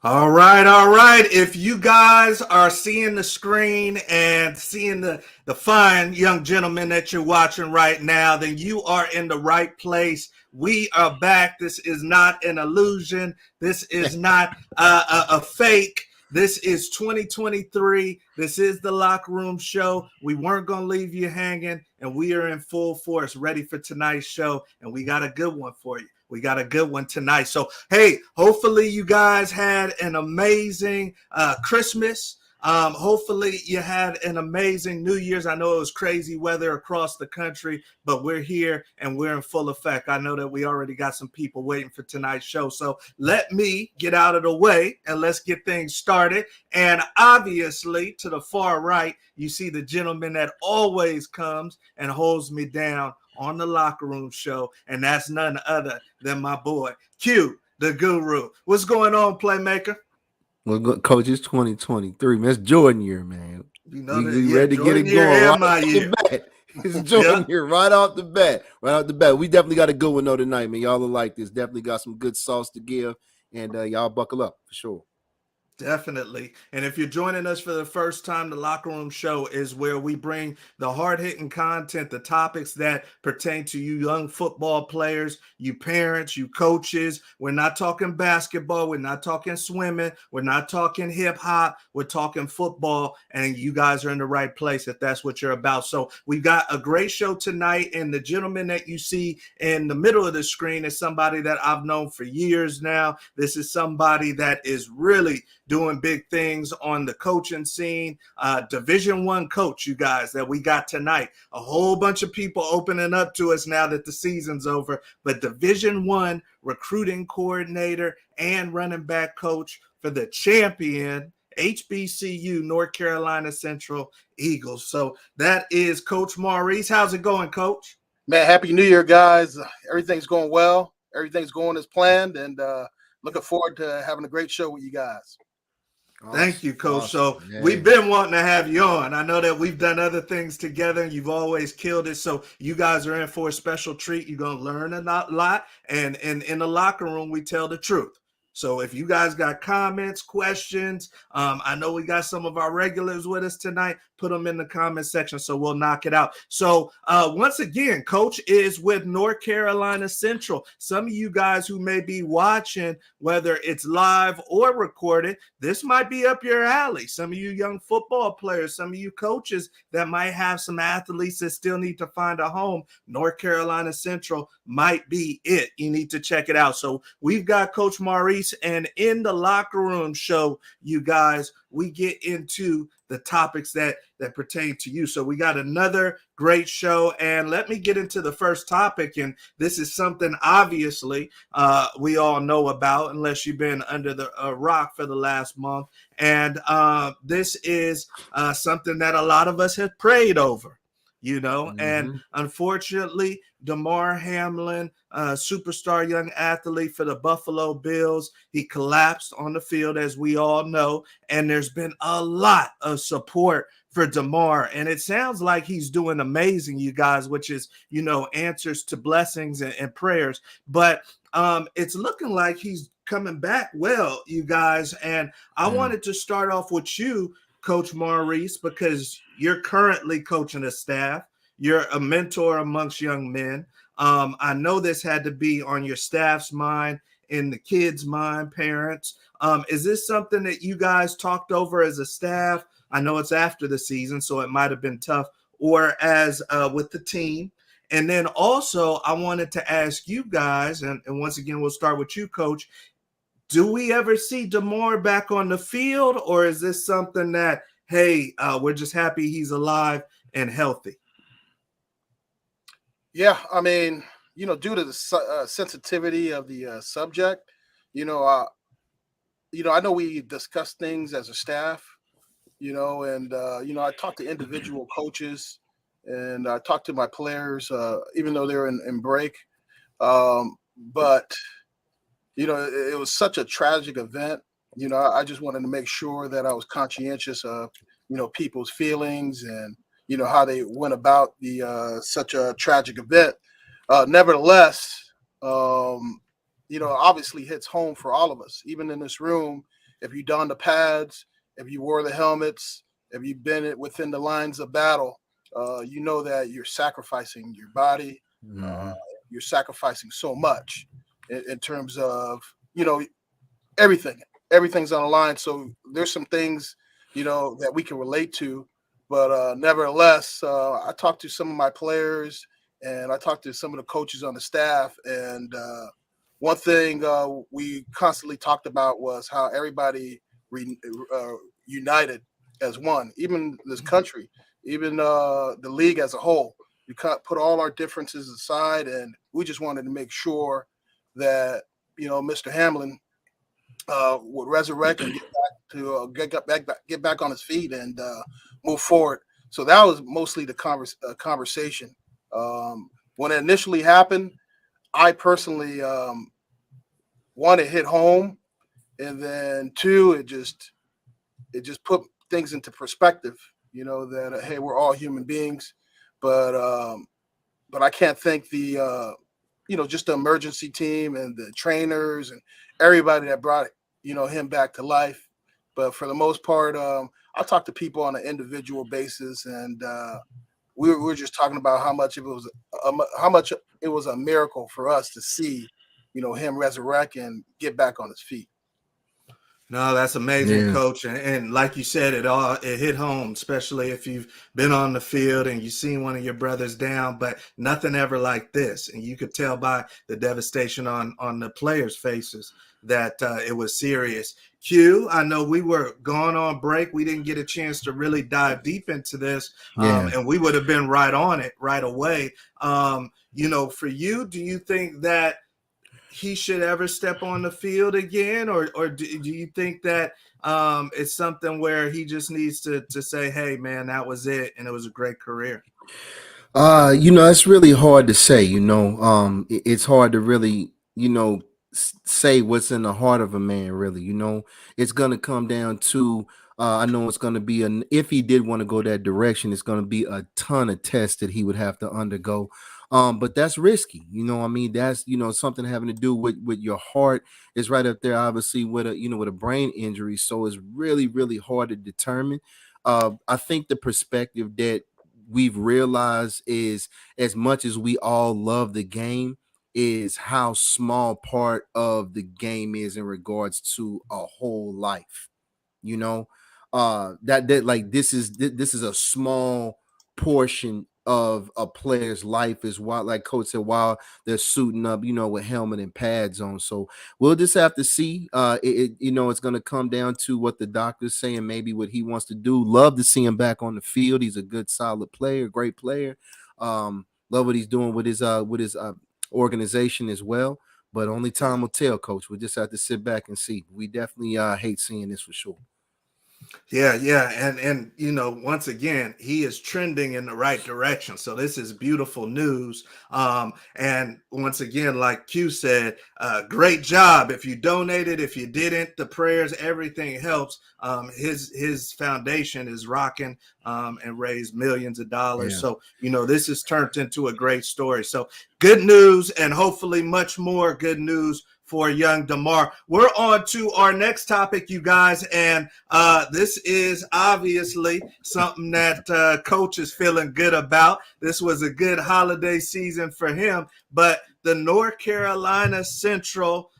All right, all right. If you guys are seeing the screen and seeing the fine young gentleman that you're watching right now, then you are in the right place. We are back. This is not an illusion. This is not a fake. This is 2023. This is the Locker Room Show. We weren't going to leave you hanging, and we are in full force, ready for tonight's show, and we got a good one for you. We got a good one tonight. So, hey, hopefully you guys had an amazing Christmas. Hopefully you had an amazing New Year's. I know it was crazy weather across the country, but we're here and we're in full effect. I know that we already got some people waiting for tonight's show. So let me get out of the way and let's get things started. And obviously, to the far right, you see the gentleman that always comes and holds me down on the Locker Room Show, and that's none other than my boy Q, the Guru. What's going on, Playmaker? Well, Coach, it's 2023, man. It's Jordan year, man. You know that, We yeah. ready to get Jordan it year going and right my off year. the bat. It's Jordan year right off the bat. Right off the bat. We definitely got a good one though tonight, man. Y'all are like this. Definitely got some good sauce to give, and y'all buckle up for sure. Definitely. And if you're joining us for the first time, the Locker Room Show is where we bring the hard-hitting content, the topics that pertain to you young football players, you parents, you coaches. We're not talking basketball. We're not talking swimming. We're not talking hip-hop. We're talking football, and you guys are in the right place if that's what you're about. So we've got a great show tonight, and the gentleman that you see in the middle of the screen is somebody that I've known for years now. This is somebody that is really doing big things on the coaching scene. Division I coach, you guys, that we got tonight. A whole bunch of people opening up to us now that the season's over. But Division I recruiting coordinator and running back coach for the champion HBCU North Carolina Central Eagles. So that is Coach Maurice. How's it going, Coach? Man, Happy New Year, guys. Everything's going well. Everything's going as planned, and looking forward to having a great show with you guys. Thank you, Coach. So we've been wanting to have you on. I know that we've done other things together and you've always killed it. So you guys are in for a special treat. You're going to learn a lot. And in the locker room, we tell the truth. So if you guys got comments, questions, I know we got some of our regulars with us tonight. Put them in the comment section so we'll knock it out. So once again, Coach is with North Carolina Central. Some of you guys who may be watching, whether it's live or recorded, this might be up your alley. Some of you young football players, some of you coaches that might have some athletes that still need to find a home, North Carolina Central might be it. You need to check it out. So we've got Coach Maurice, and in the Locker Room Show, you guys, we get into the topics that pertain to you. So we got another great show, and let me get into the first topic. And this is something obviously we all know about, unless you've been under the rock for the last month. And this is something that a lot of us have prayed over. And unfortunately, Damar Hamlin, superstar young athlete for the Buffalo Bills, he collapsed on the field, as we all know, and there's been a lot of support for Damar, and it sounds like he's doing amazing, you guys, which is, answers to blessings and prayers, but it's looking like he's coming back well, you guys, and I wanted to start off with you, Coach Maurice, because you're currently coaching a staff. You're a mentor amongst young men. I know this had to be on your staff's mind, in the kids' mind, parents. Is this something that you guys talked over as a staff? I know it's after the season, so it might have been tough, or as with the team. And then also, I wanted to ask you guys, and once again, we'll start with you, Coach. Do we ever see Damar back on the field, or is this something that, hey, we're just happy he's alive and healthy? Yeah, I mean, due to the sensitivity of the subject, I know we discuss things as a staff, and I talk to individual coaches, and I talk to my players, even though they're in break. But it was such a tragic event. I just wanted to make sure that I was conscientious of, people's feelings and, how they went about the such a tragic event. Nevertheless, obviously hits home for all of us, even in this room. if you don the pads, if you wore the helmets, if you've been within the lines of battle, you know that you're sacrificing your body. You're sacrificing so much in terms of, everything. Everything's on the line. So there's some things, that we can relate to. But nevertheless, I talked to some of my players and I talked to some of the coaches on the staff. And one thing we constantly talked about was how everybody united as one, even this country, even the league as a whole. We can't put all our differences aside, and we just wanted to make sure that Mr. Hamlin would resurrect and get back on his feet and move forward. So that was mostly the conversation. When it initially happened, I personally one, it hit home, and then two, it just put things into perspective. That hey, we're all human beings, but I can't thank the just the emergency team and the trainers and everybody that brought him back to life. But for the most part, I talk to people on an individual basis, and we were just talking about how much it was a miracle for us to see, him resurrect and get back on his feet. No, that's amazing, Coach. And like you said, it hit home, especially if you've been on the field and you've seen one of your brothers down, but nothing ever like this. And you could tell by the devastation on the players' faces that it was serious. Q, I know we were gone on break. We didn't get a chance to really dive deep into this, and we would have been right on it right away. For you, do you think that he should ever step on the field again, or do you think that it's something where he just needs to say, hey man, that was it and it was a great career? It's really hard to say. It's hard to really say what's in the heart of a man, really. It's gonna come down to I know it's going to be if he did want to go that direction, it's going to be a ton of tests that he would have to undergo. But that's risky. That's, something having to do with your heart is right up there, obviously, with a brain injury. So it's really, really hard to determine. I think the perspective that we've realized is, as much as we all love the game, is how small part of the game is in regards to a whole life. That like this is a small portion of a player's life, is why, like Coach said, while they're suiting up, with helmet and pads on. So we'll just have to see. It's going to come down to what the doctor's saying, maybe what he wants to do. Love to see him back on the field. He's a good, solid player, great player. Love what he's doing with his organization as well. But only time will tell, Coach. We'll just have to sit back and see. We definitely hate seeing this for sure. Yeah. And once again, he is trending in the right direction. So this is beautiful news. And once again, like Q said, great job. If you donated, if you didn't, the prayers, everything helps. His foundation is rocking and raised millions of dollars. Yeah. So, this has turned into a great story. So good news, and hopefully much more good news for young Damar. We're on to our next topic, you guys, and this is obviously something that Coach is feeling good about. This was a good holiday season for him, but the North Carolina Central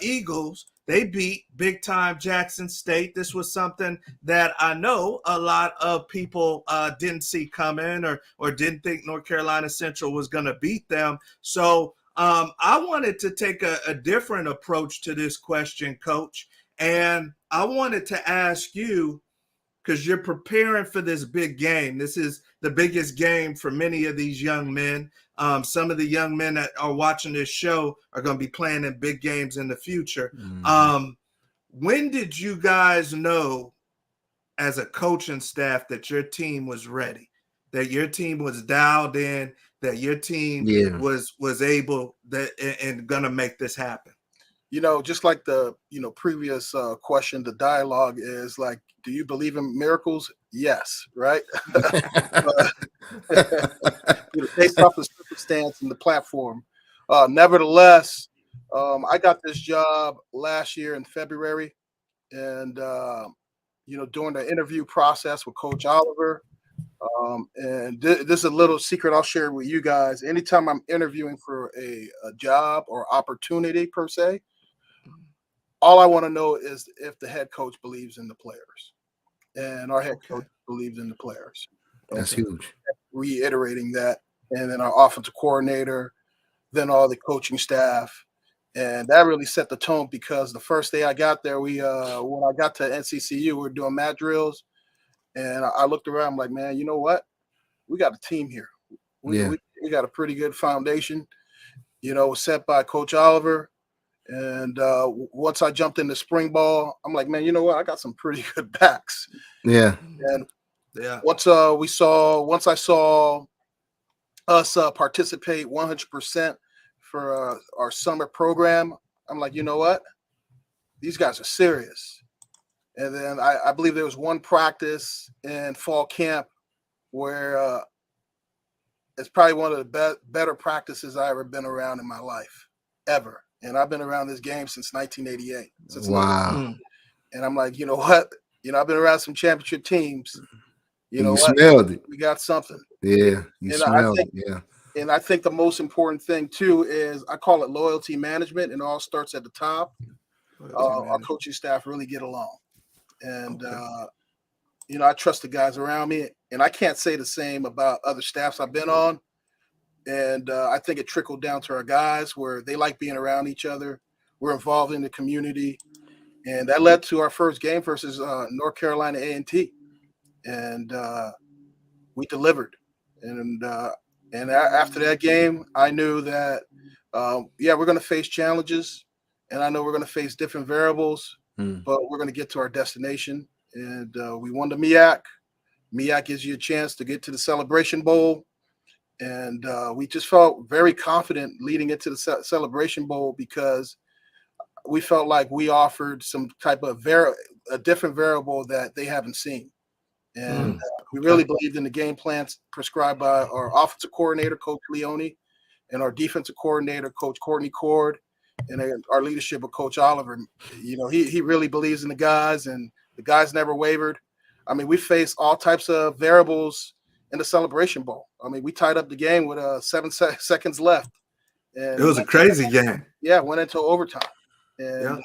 Eagles, they beat big-time Jackson State. This was something that I know a lot of people didn't see coming or didn't think North Carolina Central was going to beat them. So I wanted to take a different approach to this question, Coach. And I wanted to ask you, because you're preparing for this big game. This is the biggest game for many of these young men. Some of the young men that are watching this show are going to be playing in big games in the future. Mm-hmm. When did you guys know as a coaching staff that your team was ready, that your team was dialed in, that your team was able and going to make this happen? Just like the, previous question, the dialogue is like, do you believe in miracles? Yes. Right. Based off the circumstance and the platform. Nevertheless, I got this job last year in February. and during the interview process with Coach Oliver. And this is a little secret I'll share with you guys. Anytime I'm interviewing for a job or opportunity per se, all I want to know is if the head coach believes in the players, and our head coach believes in the players. That's huge. Reiterating that, and then our offensive coordinator, then all the coaching staff, and that really set the tone because the first day I got there, when I got to NCCU, we were doing mat drills, and I looked around, I'm like, man, you know what? We got a team here. We got a pretty good foundation, set by Coach Oliver. And once I jumped into spring ball, I'm like, man, you know what? I got some pretty good backs. Yeah. And once I saw us participate 100% for our summer program, I'm like, you know what? These guys are serious. And then I believe there was one practice in fall camp where it's probably one of the better practices I ever been around in my life, ever. And I've been around this game since 1988. Wow. And I'm like, you know what? I've been around some championship teams. You smelled it. We got something. Yeah, you smelled it. Yeah. And I think the most important thing, too, is I call it loyalty management, and it all starts at the top. Our coaching staff really get along. And, I trust the guys around me. And I can't say the same about other staffs I've been on. And I think it trickled down to our guys where they like being around each other. We're involved in the community. And that led to our first game versus North Carolina A&T. And we delivered. And after that game, I knew that, we're going to face challenges. And I know we're going to face different variables, but we're going to get to our destination. And we won the MEAC. MEAC gives you a chance to get to the Celebration Bowl. And we just felt very confident leading into the Celebration Bowl because we felt like we offered some type of a different variable that they haven't seen. And we really believed in the game plans prescribed by our offensive coordinator, Coach Leone, and our defensive coordinator, Coach Courtney Cord, and our leadership of Coach Oliver. He really believes in the guys, and the guys never wavered. I mean, we faced all types of variables in the Celebration Bowl. I mean, we tied up the game with 7 seconds left. And it was a crazy game. Yeah, went into overtime. And,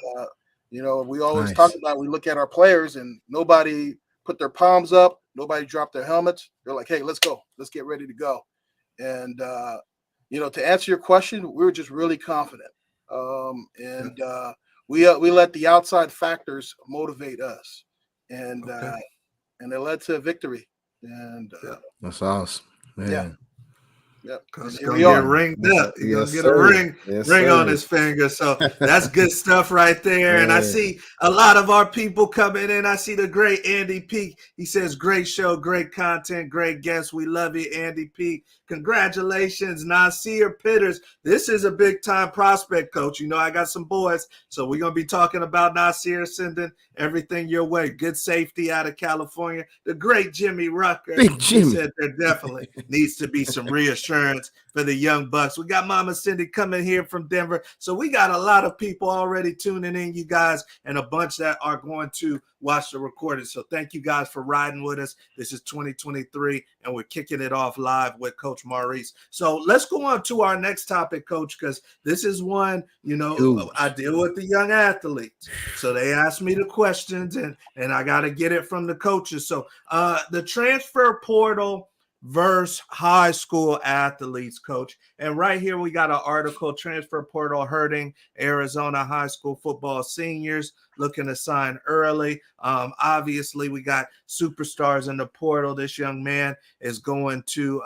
we always talk about, we look at our players and nobody put their palms up. Nobody dropped their helmets. They're like, hey, let's go. Let's get ready to go. And, to answer your question, we were just really confident. We let the outside factors motivate us. And it led to a victory. And that's awesome. Yeah. He's gonna get ringed up. He's gonna get a ring on his finger. So that's good stuff right there. And I see a lot of our people coming in. I see the great Andy Peak. He says, great show, great content, great guests. We love you, Andy Peak. Congratulations, Nasir Pitters. This is a big time prospect, coach. I got some boys. So we're gonna be talking about Nasir sending everything your way. Good safety out of California. The great Jimmy Rucker. Big Jimmy. He said there definitely needs to be some reassurance for the young Bucks. We got Mama Cindy coming here from Denver. So we got a lot of people already tuning in, you guys, and a bunch that are going to watch the recording. So thank you guys for riding with us. This is 2023, and we're kicking it off live with Coach Maurice. So let's go on to our next topic, Coach, because this is one, I deal with the young athletes. So they ask me the questions, and I got to get it from the coaches. So the transfer portal versus high school athletes, Coach. And right here we got an article, transfer portal hurting Arizona high school football seniors looking to sign early. Obviously we got superstars in the portal. This young man is going to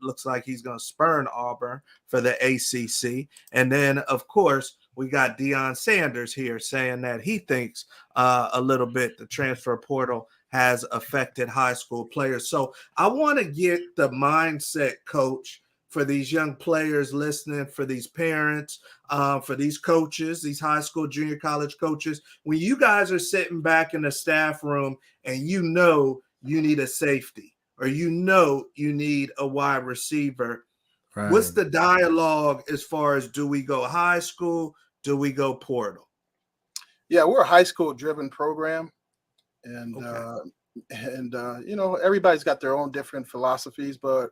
looks like he's going to spurn Auburn for the ACC. And then of course we got Deion Sanders here saying that he thinks a little bit the transfer portal has affected high school players. So I want to get the mindset, Coach, for these young players listening, for these parents, for these coaches, these high school, junior college coaches. When you guys are sitting back in the staff room and you need a safety or you need a wide receiver, right. What's the dialogue as far as do we go high school, do we go portal? Yeah, we're a high school driven program, and Okay. you know, everybody's got their own different philosophies, but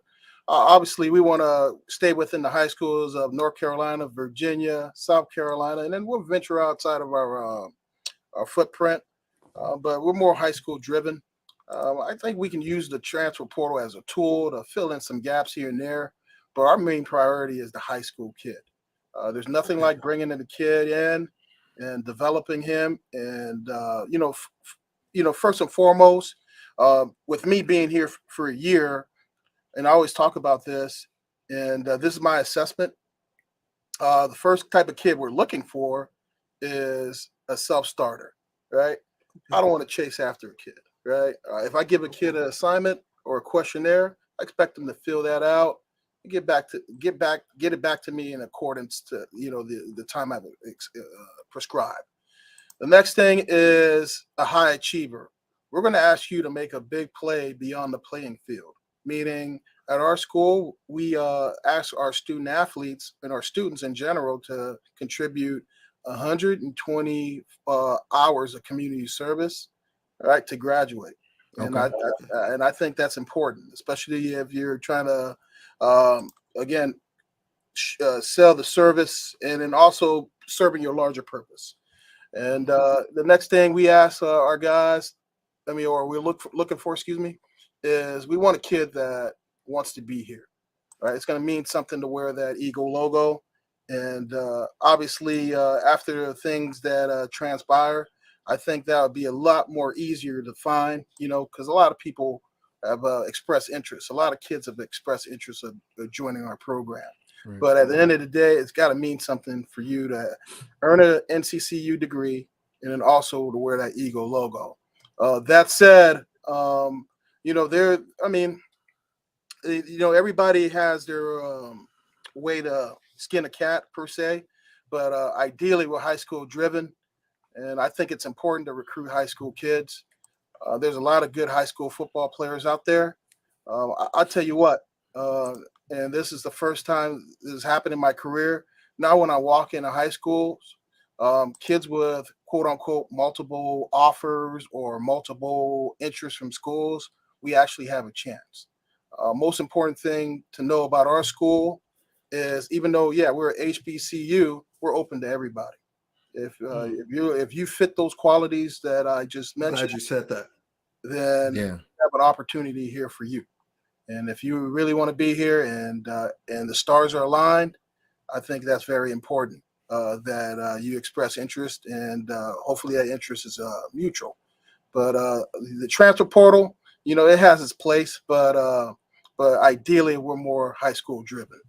obviously we want to stay within the high schools of North Carolina, Virginia, South Carolina, and then we'll venture outside of our footprint. But we're more high school driven. I think we can use the transfer portal as a tool to fill in some gaps here and there, but our main priority is the high school kid. There's nothing Okay. like bringing the kid in and developing him, and you know, first and foremost, with me being here for a year, and I always talk about this, and this is my assessment. The first type of kid we're looking for is a self starter, right? I don't want to chase after a kid, right? If I give a kid an assignment or a questionnaire, I expect them to fill that out and get it back to me in accordance to, you know, the time I've prescribed. The next thing is a high achiever. We're going to ask you to make a big play beyond the playing field, meaning at our school, we ask our student athletes and our students in general to contribute 120 hours of community service, right, to graduate. And Okay. I think that's important, especially if you're trying to again sell the service and then also serving your larger purpose. And the next thing we ask our guys, or looking for, excuse me, is we want a kid that wants to be here. Right, it's going to mean something to wear that Eagle logo, and obviously after the things that transpire, I think that would be a lot more easier to find. You know, because a lot of people have expressed interest. A lot of kids have expressed interest of joining our program. Right. But at the end of the day, it's got to mean something for you to earn an NCCU degree and then also to wear that Eagle logo. That said, you know, you know, everybody has their way to skin a cat per se, but ideally we're high school driven, and I think it's important to recruit high school kids. There's a lot of good high school football players out there. I'll tell you what, uh, and this is the first time this has happened in my career. Now, when I walk into high schools, kids with quote unquote multiple offers or multiple interests from schools, we actually have a chance. Most important thing to know about our school is even though, yeah, we're HBCU, we're open to everybody. If you fit those qualities that I just I'm mentioned, glad you said that. then Yeah. we have an opportunity here for you. And if you really want to be here and the stars are aligned, I think that's very important that you express interest, and hopefully that interest is mutual. But the transfer portal, you know, it has its place, but ideally we're more high school driven.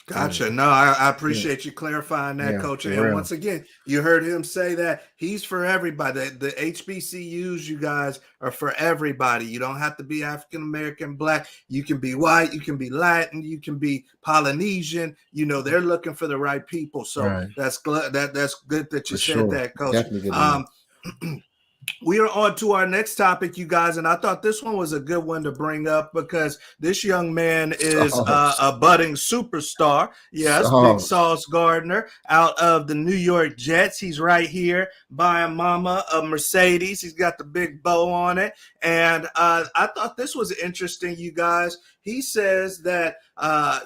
Right. Gotcha. No, I Yeah. appreciate you clarifying that, Yeah. coach. For And real. once again, you heard him say that he's for everybody. The HBCUs, you guys, are for everybody. You don't have to be African American, Black. You can be white, you can be Latin, you can be Polynesian. You know, they're looking for the right people. So Right. that's good that you For said sure. that, coach. Definitely good to know. We are on to our next topic, you guys, and I thought this one was a good one to bring up because this young man is Sauce. a budding superstar. Yes, Big Sauce. Sauce Gardner out of the New York Jets. He's right here buying Mama a Mercedes. He's got the big bow on it, and I thought this was interesting, you guys. He says that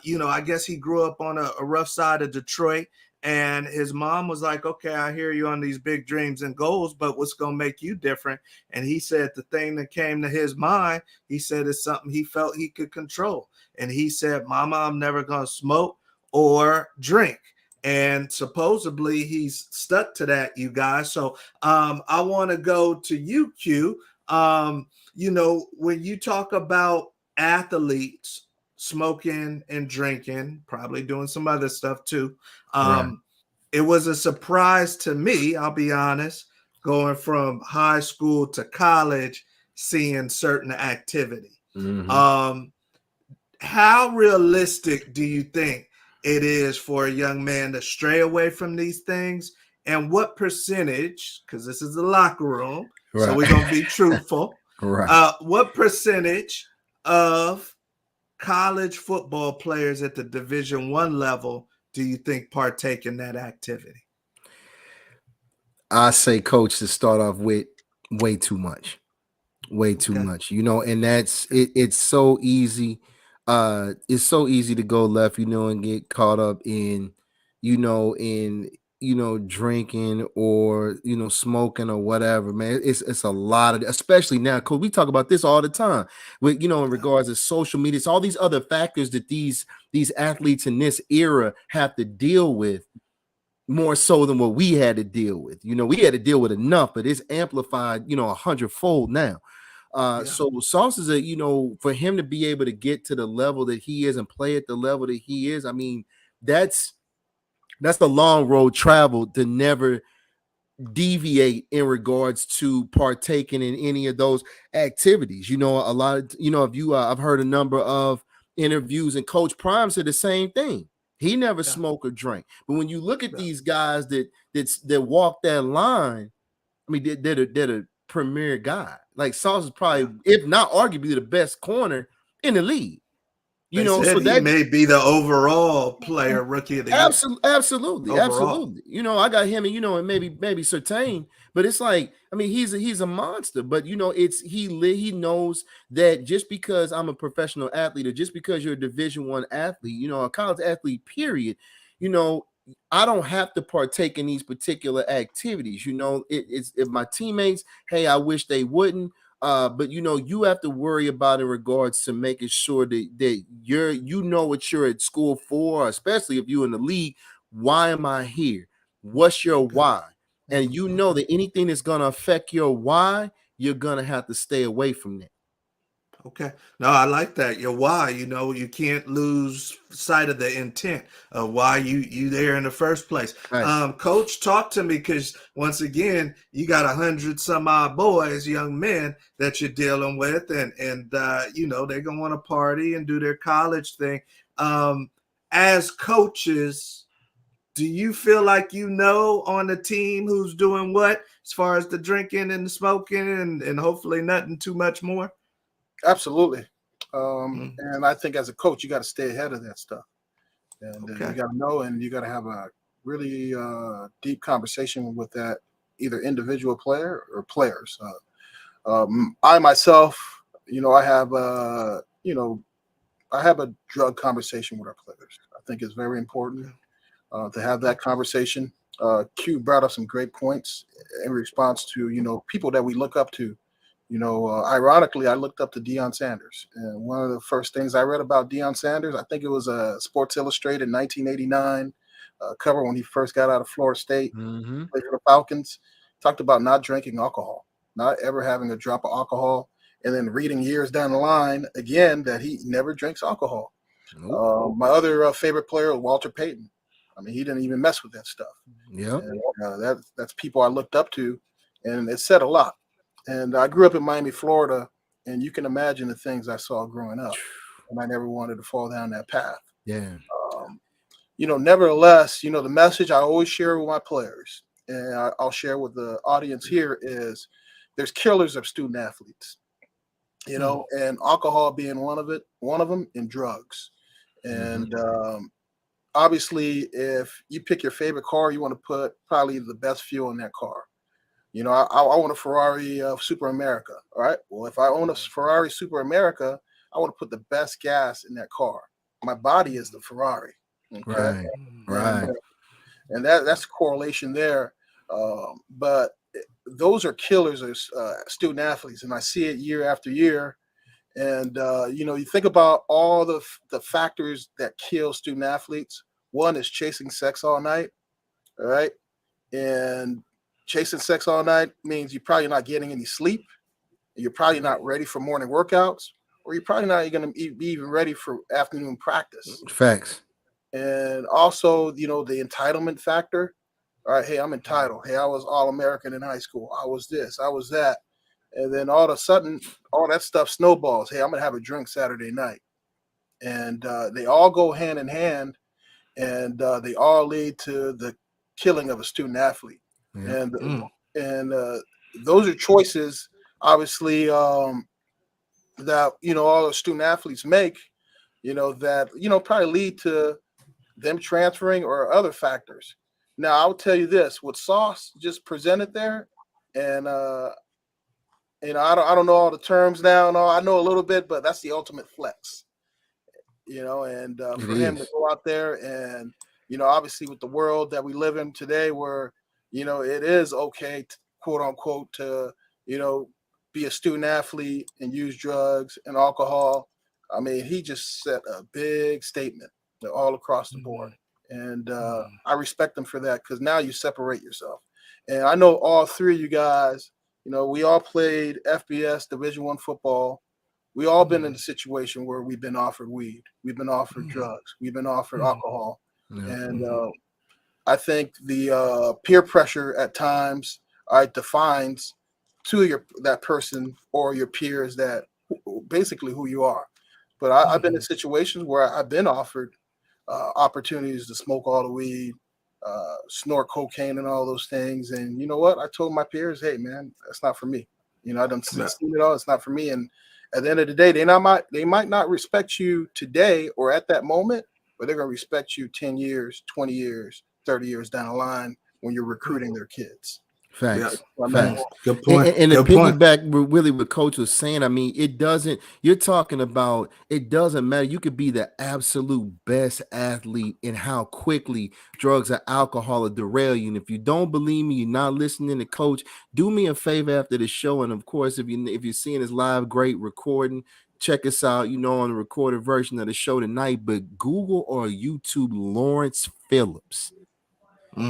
you know, I guess he grew up on a rough side of Detroit. And his mom was like, okay, I hear you on these big dreams and goals, but what's going to make you different? And he said the thing that came to his mind, he said it's something he felt he could control. And he said, Mama, I'm never going to smoke or drink. And supposedly he's stuck to that, you guys. So I want to go to you, Q. You know, when you talk about athletes smoking and drinking, probably doing some other stuff too. Right. It was a surprise to me, I'll be honest, going from high school to college, seeing certain activity. Mm-hmm. Um, how realistic do you think it is for a young man to stray away from these things? And what percentage, because this is the locker room, so Right. we're going to be truthful, Right. what percentage of college football players at the Division I level do you think partake in that activity? I say, coach, to start off with, way too much. Way too Okay. much, and that's it. It's so easy. It's so easy to go left, and get caught up in, in drinking or smoking or whatever, man. It's a lot of, especially now, because we talk about this all the time with, in regards to social media. It's all these other factors that these athletes in this era have to deal with, more so than what we had to deal with. We had to deal with enough, but it's amplified, 100-fold now. So Sauce is for him to be able to get to the level that he is and play at the level that he is. I mean, that's the long road traveled to never deviate in regards to partaking in any of those activities. A lot of, if you, I've heard a number of interviews, and Coach Prime said the same thing. He never smoked or drank. But when you look at these guys that walk that line, I mean, they're a premier guy. Like Sauce is probably, if not arguably, the best corner in the league. They said So he that may be the overall player, rookie of the year. Absolutely. I got him, and maybe Certain, but it's like, I mean, he's a monster. But it's he knows that just because I'm a professional athlete, or just because you're a Division I athlete, a college athlete, period, I don't have to partake in these particular activities. It's if my teammates, hey, I wish they wouldn't. But you have to worry about in regards to making sure that you know what you're at school for, especially if you're in the league. Why am I here? What's your why? And that anything that's gonna affect your why, you're gonna have to stay away from that. Okay. No, I like that. Your why, you can't lose sight of the intent of why you there in the first place. Right. Coach, talk to me, because once again, you got 100 some odd boys, young men that you're dealing with, and they're gonna want to party and do their college thing. As coaches, do you feel like on the team who's doing what as far as the drinking and the smoking and hopefully nothing too much more? Absolutely. And I think as a coach, you got to stay ahead of that stuff. And you got to know, and you got to have a really deep conversation with that either individual player or players. I myself, I have I have a drug conversation with our players. I think it's very important to have that conversation. Q brought up some great points in response to, people that we look up to. Ironically, I looked up to Deion Sanders. And one of the first things I read about Deion Sanders, I think it was a Sports Illustrated 1989 cover when he first got out of Florida State, played for the Falcons, talked about not drinking alcohol, not ever having a drop of alcohol, and then reading years down the line, again, that he never drinks alcohol. Nope. My other favorite player, Walter Payton. I mean, he didn't even mess with that stuff. Yeah. That's people I looked up to, and it said a lot. And I grew up in Miami, Florida, and you can imagine the things I saw growing up, and I never wanted to fall down that path. Yeah. Nevertheless, the message I always share with my players, and I'll share with the audience here, is there's killers of student athletes, and alcohol being one of them, and drugs. And obviously, if you pick your favorite car, you want to put probably the best fuel in that car. I want a Ferrari Super America. All right. Well, if I own a Ferrari Super America, I want to put the best gas in that car. My body is the Ferrari. Okay. Right. And that's a correlation there. But those are killers of student athletes. And I see it year after year. And, you think about all the factors that kill student athletes. One is chasing sex all night. All right. And chasing sex all night means you're probably not getting any sleep. You're probably not ready for morning workouts, or you're probably not going to be even ready for afternoon practice. Facts. And also, the entitlement factor. All right, hey, I'm entitled. Hey, I was All-American in high school. I was this, I was that. And then all of a sudden, all that stuff snowballs. Hey, I'm going to have a drink Saturday night. And they all go hand in hand, and they all lead to the killing of a student athlete. Yeah. And those are choices, obviously, that all the student athletes make, that probably lead to them transferring or other factors. Now, I'll tell you this: what Sauce just presented there, and I don't know all the terms now. No, I know a little bit, but that's the ultimate flex. And It for him to is. go out there and obviously with the world that we live in today, where it is okay, quote unquote, to be a student athlete and use drugs and alcohol. I mean, he just set a big statement all across the board. And I respect him for that, because now you separate yourself. And I know all three of you guys, we all played FBS Division I football. We all been in a situation where we've been offered weed, we've been offered drugs, we've been offered alcohol. Yeah. And I think the peer pressure at times defines to that person or your peers that basically who you are. But I've been in situations where I've been offered opportunities to smoke all the weed, snort cocaine and all those things. And you know what? I told my peers, hey, man, that's not for me. I done seen it all. It's not for me. And at the end of the day, they might not respect you today or at that moment, but they're going to respect you 10 years, 20 years, 30 years down the line when you're recruiting their kids. Facts. Yeah. Facts. Good point. And to Good point. piggyback really what Coach was saying, I mean, you're talking about, it doesn't matter. You could be the absolute best athlete, and how quickly drugs or alcohol will derail you. And if you don't believe me, you're not listening to Coach, do me a favor after the show. And of course, if you're seeing this live, great recording, check us out, on the recorded version of the show tonight. But Google or YouTube Lawrence Phillips,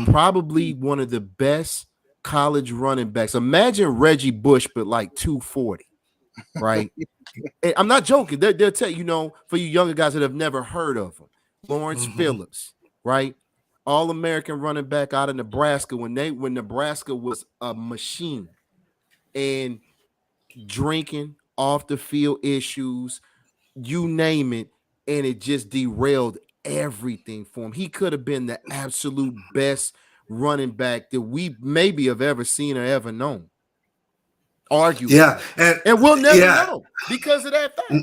probably one of the best college running backs. Imagine Reggie Bush, but like 240, right? And I'm not joking. They'll tell you, for you younger guys that have never heard of him, Lawrence Phillips, right? All-American running back out of Nebraska when Nebraska was a machine, and drinking, off the field issues, you name it, and it just derailed everything for him. He could have been the absolute best running back that we maybe have ever seen or ever known. Arguably. Yeah. And we'll never know because of that fact.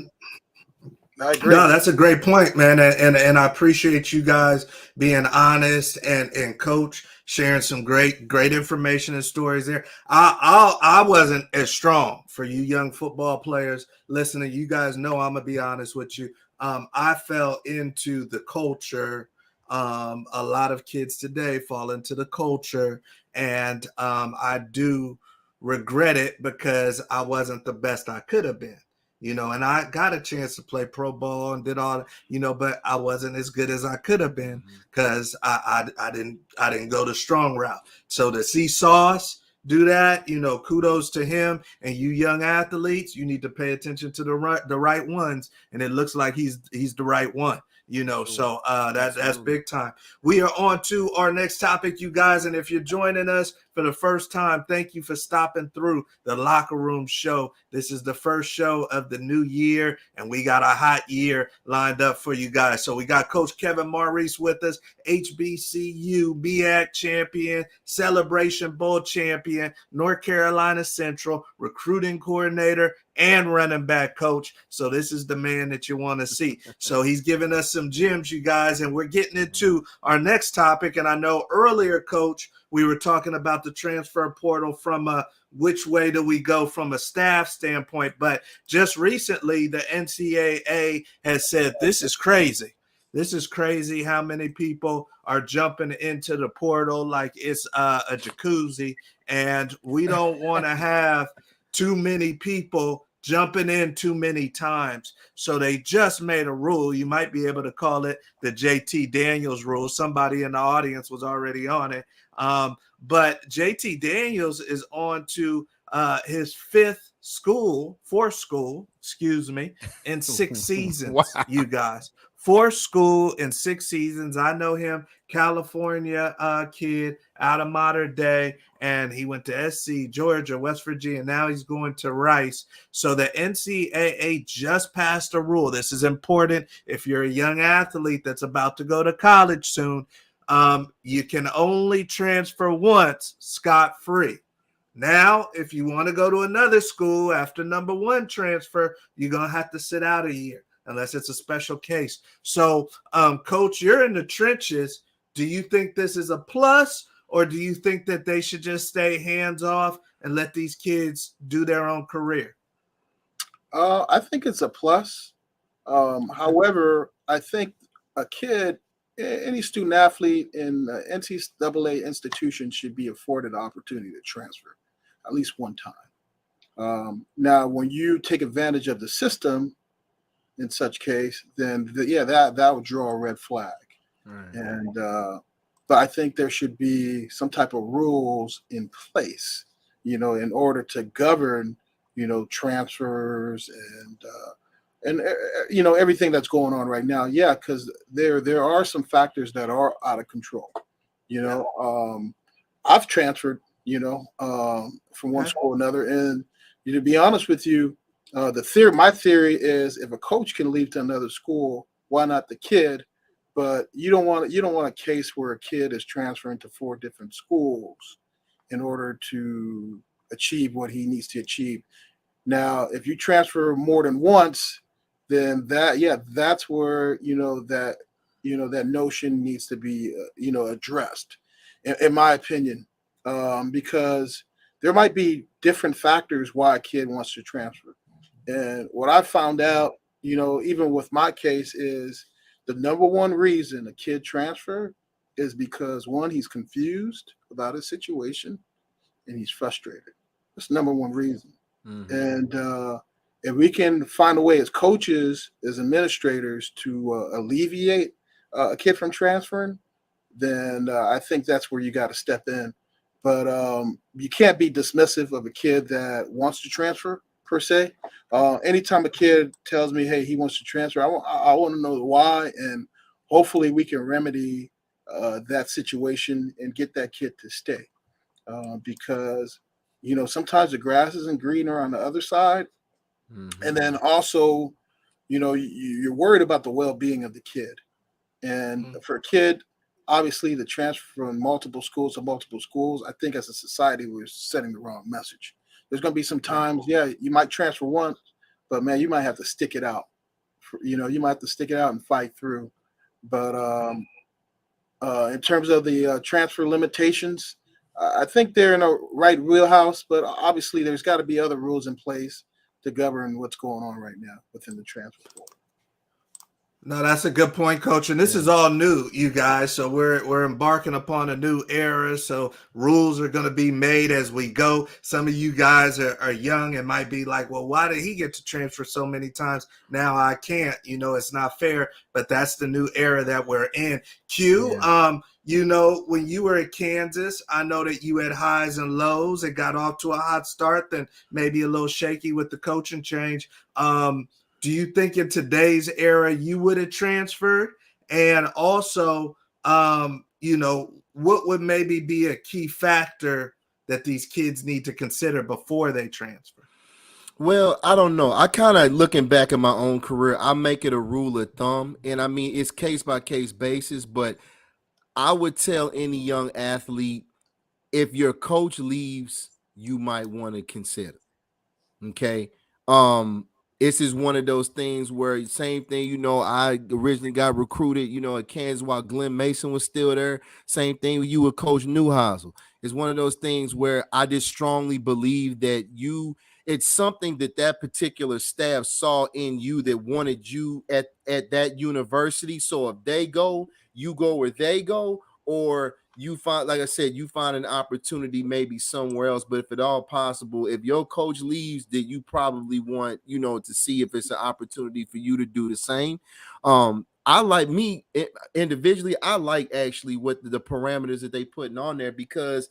I agree. No, that's a great point, man. And I appreciate you guys being honest and Coach sharing some great information and stories there. I wasn't as strong for you young football players listening. You guys know I'm gonna be honest with you. I fell into the culture. A lot of kids today fall into the culture, and I do regret it because I wasn't the best I could have been. And I got a chance to play pro ball and did all, but I wasn't as good as I could have been because I didn't go the strong route. So to see Sauce do that, kudos to him. And you young athletes, you need to pay attention to the right ones. And it looks like he's the right one. Sure. So that's big time. We are on to our next topic, you guys. And if you're joining us for the first time, thank you for stopping through the Locker Room Show. This is the first show of the new year, and we got a hot year lined up for you guys. So we got Coach Kevin Maurice with us, HBCU BAC champion, Celebration Bowl champion, North Carolina Central, recruiting coordinator, and running back coach. So this is the man that you want to see. So he's giving us some gems, you guys, and we're getting into our next topic. And I know earlier, Coach, we were talking about the transfer portal from which way do we go from a staff standpoint. But just recently, the NCAA has said this is crazy. This is crazy how many people are jumping into the portal like it's a jacuzzi. And we don't want to have too many people jumping in too many times. So they just made a rule. You might be able to call it the JT Daniels rule. Somebody in the audience was already on it. But JT Daniels is on to his fourth school, in 6 seasons, Wow. you guys. 4 school in 6 seasons. I know him, California kid out of modern day, and he went to SC, Georgia, West Virginia. Now he's going to Rice. So the NCAA just passed a rule. This is important if you're a young athlete that's about to go to college soon. You can only transfer once scot-free. Now, if you want to go to another school after number 1 transfer, you're going to have to sit out a year unless it's a special case. So, Coach, you're in the trenches. Do you think this is a plus, or do you think that they should just stay hands off and let these kids do their own career? I think it's a plus. However, I think a kid, any student athlete in NCAA institution should be afforded the opportunity to transfer at least one time. Now, when you take advantage of the system in such case, then that would draw a red flag. Right. And but I think there should be some type of rules in place, in order to govern, transfers and everything that's going on right now. Yeah, because there are some factors that are out of control. I've transferred, from one school to another, and to be honest with you, my theory is if a coach can leave to another school, why not the kid? But you don't want a case where a kid is transferring to 4 different schools in order to achieve what he needs to achieve. Now, if you transfer more than once, then that's where that notion needs to be addressed, in my opinion, because there might be different factors why a kid wants to transfer. And what I found out, even with my case, is the number one reason a kid transfer is because, one, he's confused about his situation and he's frustrated. That's the number one reason. Mm-hmm. And if we can find a way as coaches, as administrators, to alleviate a kid from transferring, then I think that's where you got to step in. But you can't be dismissive of a kid that wants to transfer, per se. Anytime a kid tells me, hey, he wants to transfer, I want to know why, and hopefully we can remedy that situation and get that kid to stay. Because, sometimes the grass isn't greener on the other side. Mm-hmm. And then also, you're worried about the well-being of the kid. And mm-hmm. for a kid, obviously, the transfer from multiple schools to multiple schools, I think as a society, we're setting the wrong message. There's going to be some times, you might transfer once, but man, you might have to stick it out. You might have to stick it out and fight through. But in terms of the transfer limitations, I think they're in a right wheelhouse, but obviously there's got to be other rules in place to govern what's going on right now within the transfer portal. No, that's a good point, Coach. And this is all new, you guys. So we're embarking upon a new era. So rules are going to be made as we go. Some of you guys are young and might be like, well, why did he get to transfer so many times? Now I can't. It's not fair. But that's the new era that we're in. Q, when you were at Kansas, I know that you had highs and lows. It got off to a hot start, then maybe a little shaky with the coaching change. Do you think in today's era you would have transferred? And also, what would maybe be a key factor that these kids need to consider before they transfer? Well, I don't know. I kind of, looking back at my own career, I make it a rule of thumb. And I mean, it's case by case basis, but I would tell any young athlete, if your coach leaves, you might want to consider. Okay. This is one of those things where same thing, I originally got recruited, at Kansas while Glenn Mason was still there. Same thing with you with Coach Newhouse. It's one of those things where I just strongly believe that it's something that particular staff saw in you that wanted you at that university. So if they go, you go where they go, or you find, like I said, you find an opportunity maybe somewhere else. But if at all possible, if your coach leaves, then you probably want, to see if it's an opportunity for you to do the same. I like individually, I like actually what the parameters that they putting on there, because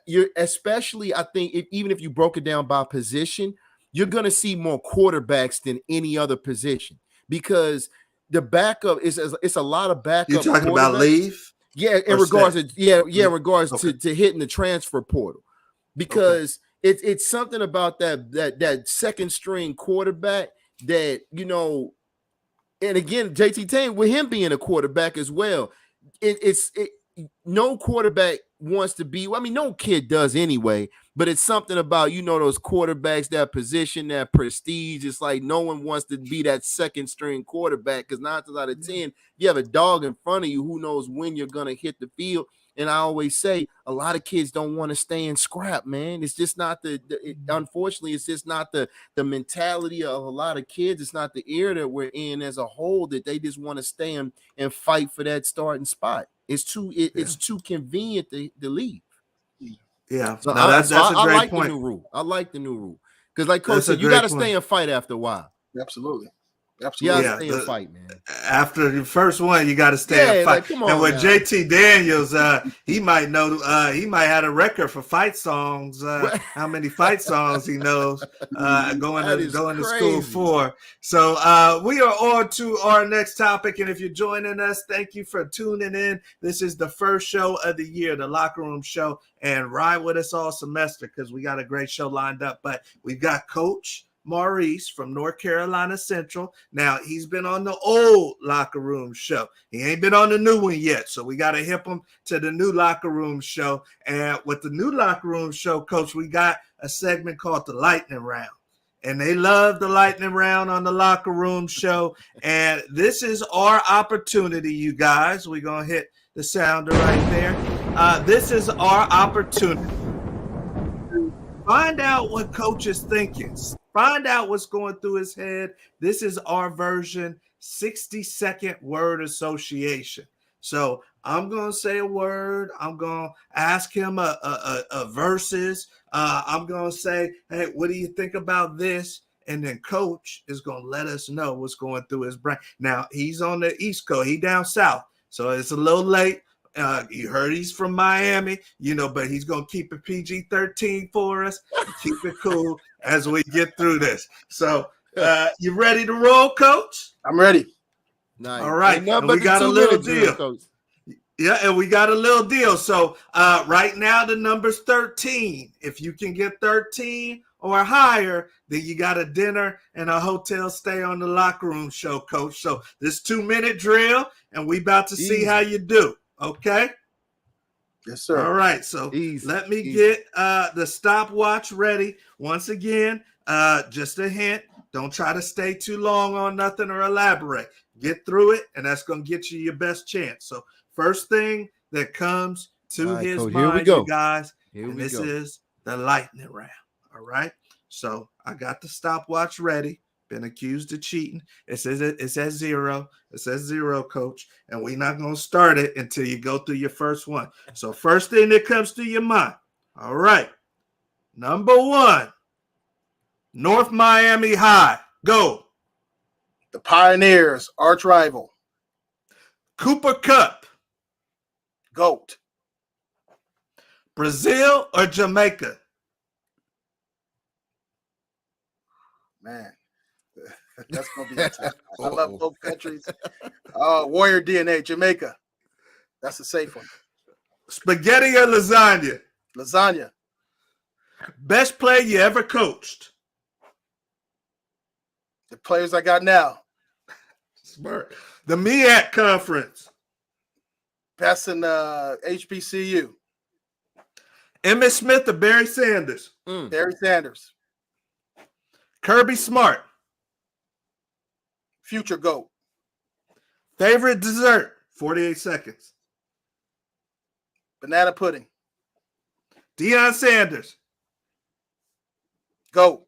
you're especially, I think, even if you broke it down by position, you're going to see more quarterbacks than any other position, because the backup it's a lot of backup. You talking about leave? Yeah, in regards to hitting the transfer portal, because it's something about that second string quarterback that, and again, JT Tane, with him being a quarterback as well, no quarterback wants to be. I mean, no kid does anyway. But it's something about, those quarterbacks, that position, that prestige. It's like no one wants to be that second string quarterback because 9 times out of 10, you have a dog in front of you who knows when you're going to hit the field. And I always say a lot of kids don't want to stay in scrap, man. It's just not unfortunately, it's just not the mentality of a lot of kids. It's not the era that we're in as a whole, that they just want to stay and fight for that starting spot. It's too convenient to leave. Yeah, so that's a great like point. The new rule. I like the new rule because, like Coach said, you got to stay and fight after a while. Absolutely. You got to stay and fight, man. After the first one, you got to stay and fight. Like, come on, and with JT Daniels, he might know. He might have a record for fight songs. How many fight songs he knows going to school for. So we are on to our next topic, and if you're joining us, thank you for tuning in. This is the first show of the year, the Locker Room Show, and ride with us all semester because we got a great show lined up. But we've got Coach Maurice from North Carolina Central. Now, he's been on the old Locker Room Show. He ain't been on the new one yet, so we got to hip him to the new Locker Room Show. And with the new Locker Room Show, Coach, we got a segment called the Lightning Round. And they love the Lightning Round on the Locker Room Show. And this is our opportunity, you guys. We're going to hit the sounder right there. This is our opportunity. Find out what Coach is thinking. Find out what's going through his head. This is our version, 60-second word association. So I'm going to say a word. I'm going to ask him a verses. I'm going to say, hey, what do you think about this? And then Coach is going to let us know what's going through his brain. Now, he's on the East Coast. He down south. So it's a little late. You heard he's from Miami, but he's going to keep it PG-13 for us. Keep it cool as we get through this. So you ready to roll, Coach? I'm ready. Nice. All right. And we got a little deal. Yeah, and we got a little deal. So right now the number's 13. If you can get 13 or higher, then you got a dinner and a hotel stay on the Locker Room Show, Coach. So this 2-minute drill, and we about to see how you do. Okay. Yes, sir. All right. So let me get the stopwatch ready. Once again, just a hint. Don't try to stay too long on nothing or elaborate. Get through it, and that's going to get you your best chance. So first thing that comes to his mind, you guys, this is the lightning round. All right. So I got the stopwatch ready. Been accused of cheating. It says 0. It says 0, Coach. And we're not going to start it until you go through your first one. So first thing that comes to your mind. All right. Number 1, North Miami High. Go. The Pioneers, arch rival. Cooper Cup. GOAT. Brazil or Jamaica? Man. That's going to be tough. I love both countries. Warrior DNA, Jamaica. That's a safe one. Spaghetti or lasagna? Lasagna. Best player you ever coached? The players I got now. Smart. The MEAC conference. Best in HBCU. Emmitt Smith or Barry Sanders? Barry Sanders. Kirby Smart. Future GOAT. Favorite dessert? 48 seconds. Banana pudding. Deion Sanders. GOAT.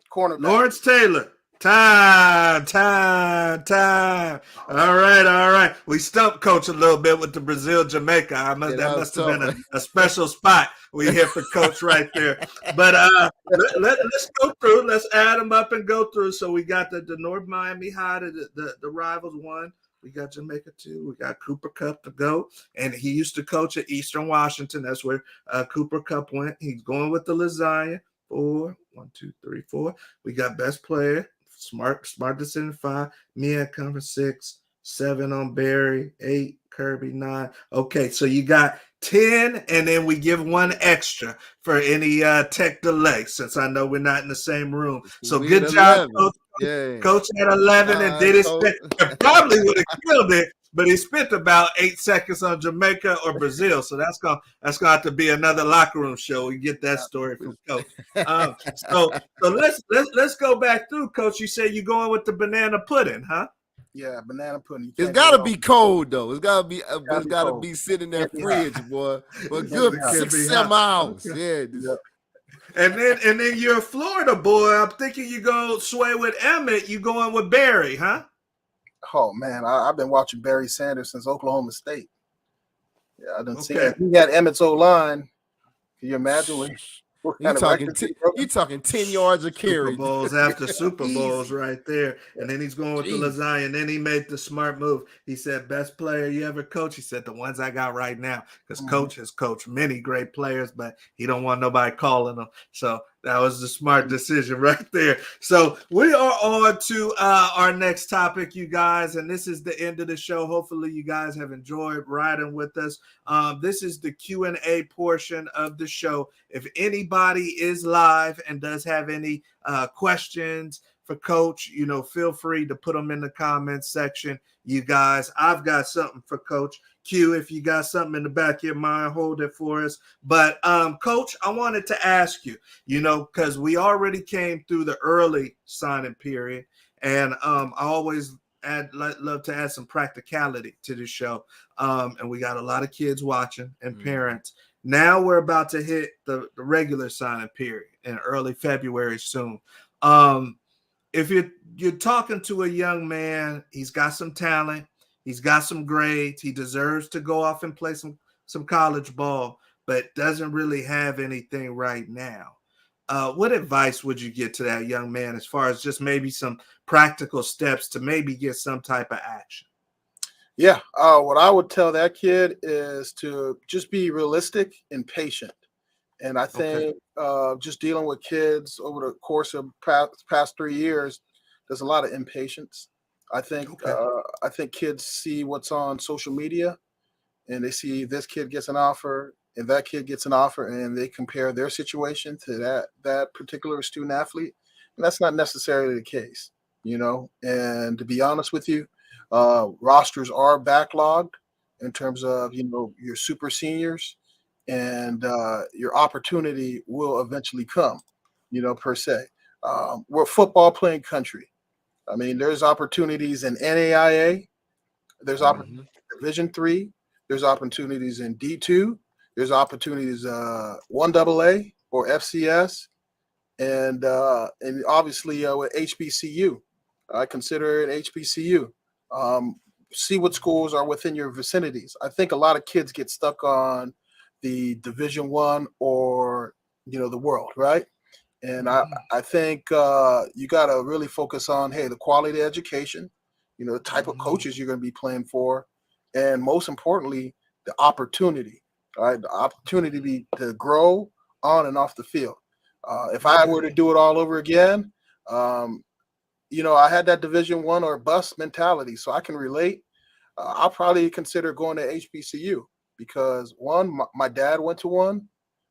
Cornerback. Lawrence Taylor. Time. All right. We stumped Coach a little bit with the Brazil Jamaica. That must have been a special spot we hit for Coach right there. But let's go through. Let's add them up and go through. So we got the North Miami High, the Rivals 1. We got Jamaica 2. We got Cooper Cup to go. And he used to coach at Eastern Washington. That's where Cooper Cup went. He's going with the lasagna. 4. 1, 2, 3, 4. We got best player. Smart decision 5. Mia conference 6. 7 on Barry. 8. Kirby 9. Okay, so you got 10, and then we give 1 extra for any tech delay, since I know we're not in the same room. So good job, Coach. Yeah. Coach had 11 and did his thing. And probably would have killed it but he spent about 8 seconds on Jamaica or Brazil. So that's gonna have to be another locker room show. We get that story from Coach. So let's go back through, Coach. You said you're going with the banana pudding, huh? Yeah, banana pudding. It's gotta be cold though. It's gotta be. It's gotta cold. be sitting in that fridge, boy, for a It good can't be 6-7 hot. hours. Okay. Yeah. And then you're a Florida boy. I'm thinking you go sway with Emmett. You going with Barry, huh? Oh man, I've been watching Barry Sanders since Oklahoma State. Yeah, I didn't see Okay. it. He had Emmett's O-line. Can you imagine what You kind of talking? records he broke? You talking 10 yards of Super carry? Bowls after Super Bowls Easy. right there. And then he's going with the Jeez. lasagna. And then he made the smart move. He said, best player you ever coach? He said, the ones I got right now. Because Coach has coached many great players, but he don't want nobody calling them. So that was the smart decision right there. So we are on to our next topic, you guys. And this is the end of the show. Hopefully you guys have enjoyed riding with us. This is the Q&A portion of the show. If anybody is live and does have any questions for Coach, feel free to put them in the comments section. You guys, I've got something for Coach. Q, if you got something in the back of your mind, hold it for us. But Coach, I wanted to ask you, because we already came through the early signing period, and I always love to add some practicality to the show. And we got a lot of kids watching and parents. Now we're about to hit the regular signing period in early February soon. If you're talking to a young man, he's got some talent, he's got some grades, he deserves to go off and play some college ball, but doesn't really have anything right now. What advice would you give to that young man as far as just maybe some practical steps to maybe get some type of action? Yeah, what I would tell that kid is to just be realistic and patient. And I think just dealing with kids over the course of past 3 years, there's a lot of impatience. I think kids see what's on social media, and they see this kid gets an offer and that kid gets an offer, and they compare their situation to that particular student athlete, and that's not necessarily the case, And to be honest with you, rosters are backlogged in terms of your super seniors, and your opportunity will eventually come, per se. We're a football playing country. I mean, there's opportunities in NAIA, there's opportunities in Division III, there's opportunities in D2, there's opportunities 1AA or FCS, and obviously with HBCU. I consider it HBCU. See what schools are within your vicinities. I think a lot of kids get stuck on the Division I or the world, right? And I think you got to really focus on the quality of education, the type of coaches you're going to be playing for, and most importantly, the opportunity. All right, the opportunity to grow on and off the field. If I were to do it all over again, I had that Division I or bust mentality, so I can relate. I'll probably consider going to HBCU because one, my dad went to one,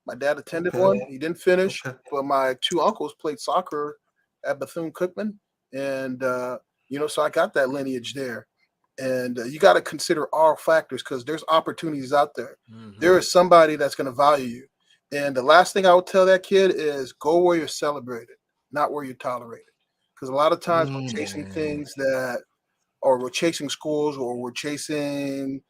my dad attended one. He didn't finish, but my two uncles played soccer at Bethune-Cookman, and so I got that lineage there. And you got to consider all factors because there's opportunities out there. There is somebody that's going to value you. And the last thing I would tell that kid is go where you're celebrated, not where you're tolerated. Because a lot of times we're chasing things or we're chasing schools, or we're chasing,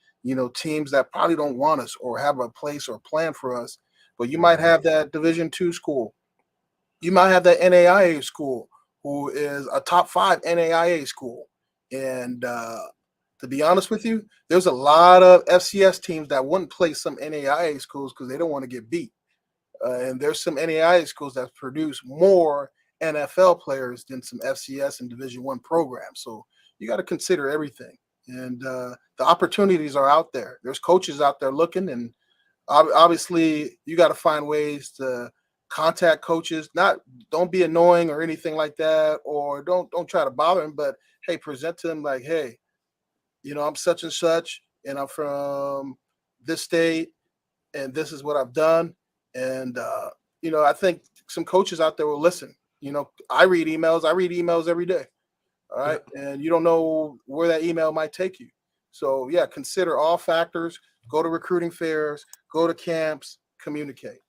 teams that probably don't want us or have a place or plan for us. But you might have that Division II school. You might have that NAIA school who is a top 5 NAIA school. And to be honest with you, there's a lot of FCS teams that wouldn't play some NAIA schools because they don't want to get beat. And there's some NAIA schools that produce more NFL players than some FCS and Division I programs. So you got to consider everything. And the opportunities are out there. There's coaches out there looking, and obviously you got to find ways to contact coaches. Don't be annoying or anything like that, or don't try to bother them, but hey, present to them like, hey, I'm such and such, and I'm from this state, and this is what I've done. And I think some coaches out there will listen. I read emails every day. All right. Yeah. And you don't know where that email might take you. So yeah, consider all factors. Go to recruiting fairs. Go to camps. Communicate.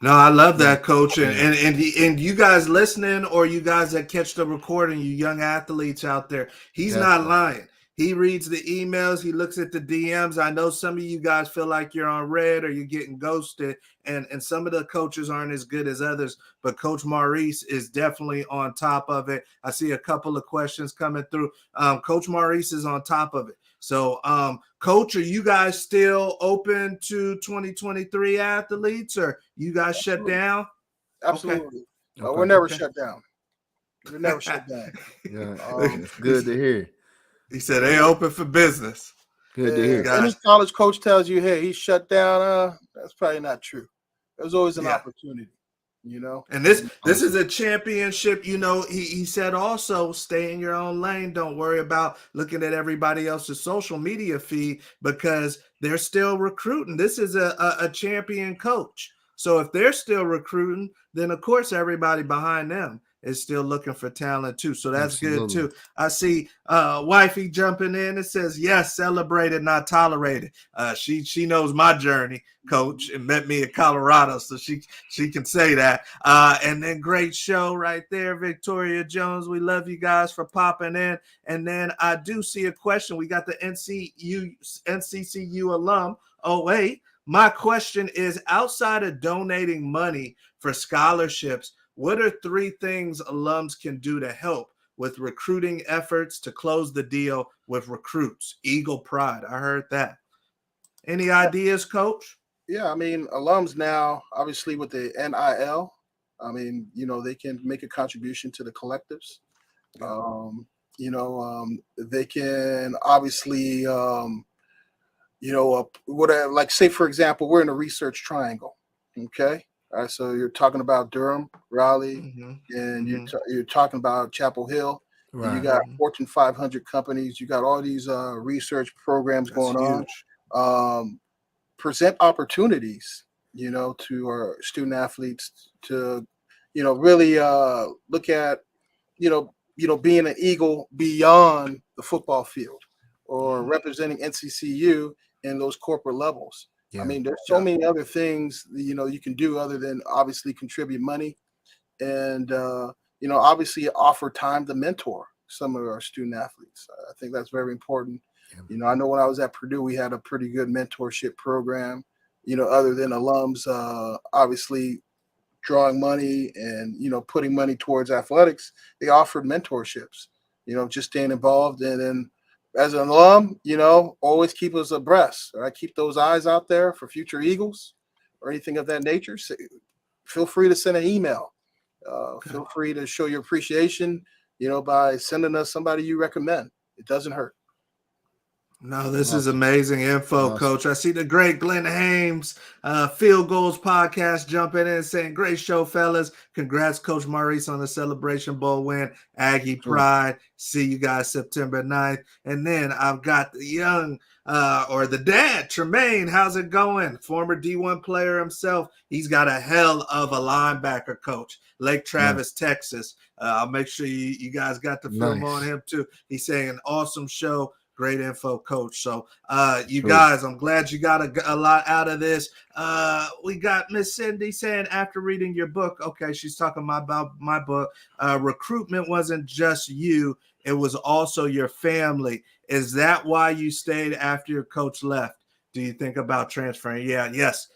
No, I love that, Coach, Yeah. and you guys listening, or you guys that catch the recording, you young athletes out there, he's not Definitely. lying. He reads the emails, he looks at the DMs. I know some of you guys feel like you're on red or you're getting ghosted, and some of the coaches aren't as good as others, but Coach Maurice is definitely on top of it. I see a couple of questions coming through. Coach Maurice is on top of it. So, Coach, are you guys still open to 2023 athletes, or you guys shut down? Absolutely. Okay. We're never shut down. We're never shut down. Yeah, it's good to hear. He said they open for business. Good to hear. Any college coach tells you, hey, he's shut down, that's probably not true. There's always an opportunity, you know. And this is a championship. You know, he said also stay in your own lane. Don't worry about looking at everybody else's social media feed, because they're still recruiting. This is a champion coach. So if they're still recruiting, then of course everybody behind them is still looking for talent too. So that's good too. I see wifey jumping in. It says, yes, celebrated, not tolerated. She knows my journey, Coach, and met me in Colorado, so she can say that. And then great show right there, Victoria Jones. We love you guys for popping in. And then I do see a question. We got the NCCU alum. Oh, wait. My question is, outside of donating money for scholarships, what are 3 things alums can do to help with recruiting efforts to close the deal with recruits? Eagle Pride. I heard that. Any ideas, Coach? Yeah, I mean, alums now, obviously with the NIL, I mean, you know, they can make a contribution to the collectives. They can obviously, like say, for example, we're in a research triangle. Okay. All right. So you're talking about Durham, Raleigh, and you're talking about Chapel Hill. Right. You got Fortune 500 companies. You got all these research programs going on. Present opportunities, you know, to our student athletes to, you know, really look at, being an Eagle beyond the football field, or representing NCCU in those corporate levels. Yeah. I mean, there's so many other things, you know, you can do other than obviously contribute money, and obviously offer time to mentor some of our student athletes. I think that's very important. Yeah. You know, I know when I was at Purdue, we had a pretty good mentorship program, you know, other than alums, obviously drawing money and, you know, putting money towards athletics. They offered mentorships, you know, just staying involved. And then as an alum, you know, always keep us abreast. Right? Keep those eyes out there for future Eagles or anything of that nature. Feel free to send an email. Feel free to show your appreciation, you know, by sending us somebody you recommend. It doesn't hurt. No, this is amazing info, Coach. I see the great Glenn Hames, Field Goals Podcast, jumping in and saying, great show, fellas. Congrats, Coach Maurice, on the Celebration Bowl win. Aggie Pride. See you guys September 9th. And then I've got the young, or the dad, Tremaine. How's it going? Former D1 player himself. He's got a hell of a linebacker, Coach. Lake Travis, Texas. I'll make sure you guys got the film on him, too. He's saying an awesome show. Great info, Coach. So you guys, I'm glad you got a lot out of this. We got Miss Cindy saying, after reading your book, okay, she's talking about my book, recruitment wasn't just you, it was also your family. Is that why you stayed after your coach left? Do you think about transferring? Yes,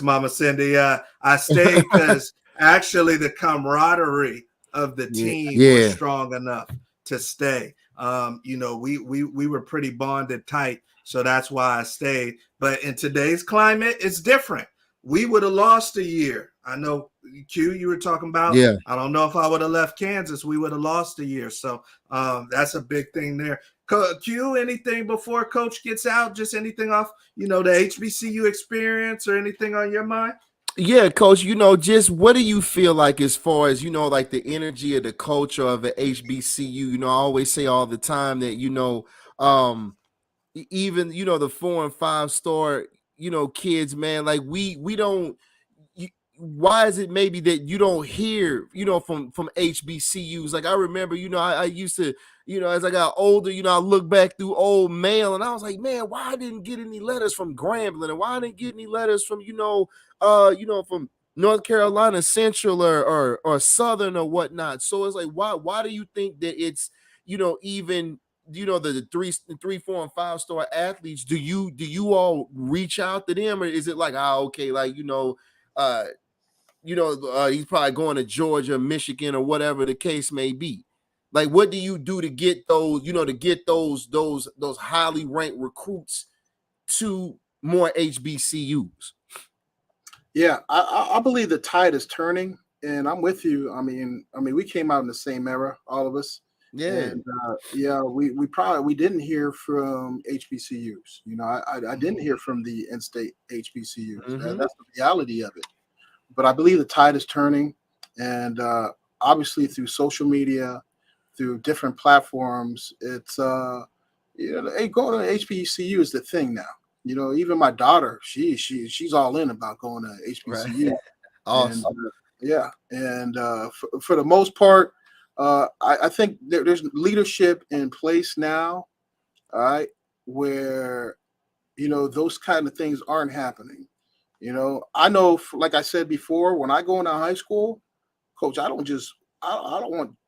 Mama Cindy. I stayed because actually the camaraderie of the team was strong enough to stay. You know, we were pretty bonded tight, so that's why I stayed. But in today's climate, it's different. We would have lost a year. I know, Q, you were talking about. Yeah. I don't know if I would have left Kansas. We would have lost a year. So that's a big thing there. Q, anything before Coach gets out? Just anything off, you know, the HBCU experience or anything on your mind? Yeah, Coach, you know, just what do you feel like as far as, you know, like the energy of the culture of an HBCU? You know, I always say all the time that, you know, even, you know, the 4 and 5 star, you know, kids, man, like we don't, why is it maybe that you don't hear, from HBCUs? Like, I remember, I used to, as I got older, I look back through old mail and I was like, man, why I didn't get any letters from Grambling, and why I didn't get any letters from, from North Carolina Central or Southern or whatnot. So it's like, why do you think that it's, even, the three, 4, and 5-star athletes, do you all reach out to them, or is it like, okay, like, he's probably going to Georgia, Michigan, or whatever the case may be? Like, what do you do to get those, those highly ranked recruits to more HBCUs? Yeah, I believe the tide is turning, and I'm with you. I mean, we came out in the same era, all of us. Yeah. And we didn't hear from HBCUs. I didn't hear from the in-state HBCUs. Mm-hmm. That's the reality of it. But I believe the tide is turning, and obviously through social media, through different platforms, it's hey, going to HBCU is the thing now. Even my daughter, she's all in about going to HBCU. Right. Awesome. And for the most part, I think there's leadership in place now, all right, where those kind of things aren't happening. I know, like I said before, when I go into high school, coach, I don't want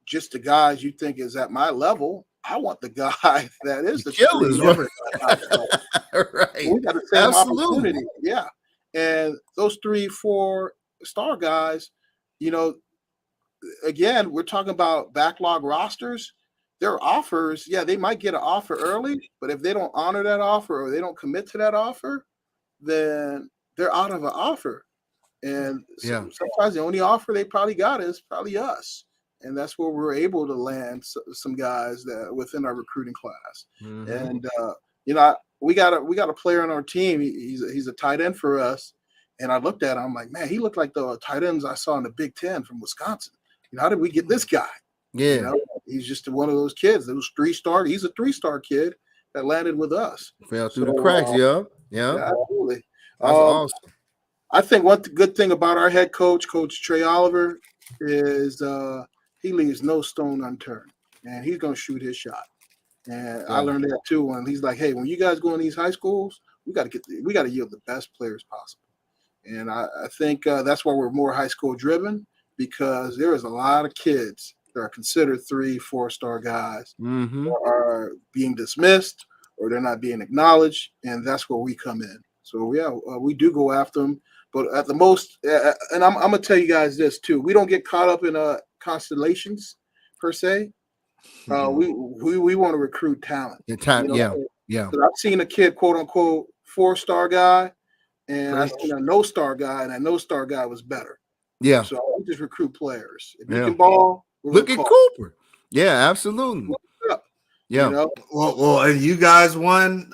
just the guys you think is at my level. I want the guy that is the killers, right? Right. We got the same opportunity. Yeah. And those 3, 4-star guys, again, we're talking about backlog rosters. Their offers, they might get an offer early, but if they don't honor that offer or they don't commit to that offer, then they're out of an offer. And sometimes the only offer they probably got is probably us. And that's where we're able to land some guys that within our recruiting class. Mm-hmm. And we got a player on our team. He's a tight end for us. And I looked at him, I'm like, man, he looked like the tight ends I saw in the Big Ten from Wisconsin. How did we get this guy? Yeah, he's just one of those kids. Those 3-star. He's a 3-star kid that landed with us. Fell through the cracks. Yeah, absolutely. That's awesome. I think one good thing about our head coach, Coach Trey Oliver, is he leaves no stone unturned, and he's going to shoot his shot. And I learned that too. When he's like, "Hey, when you guys go in these high schools, we got to yield the best players possible." And I think that's why we're more high school driven, because there is a lot of kids that are considered 3, 4-star guys mm-hmm. that are being dismissed or they're not being acknowledged, and that's where we come in. So we do go after them. But at the most, and I'm gonna tell you guys this too: we don't get caught up in constellations per se. Mm-hmm. We want to recruit talent. Yeah. So I've seen a kid, quote unquote, 4-star guy, and I've seen a no-star guy, and that no-star guy was better. Yeah. So I just recruit players. If you can ball, look at Cooper. Yeah, absolutely. Yeah. Well, and you guys won.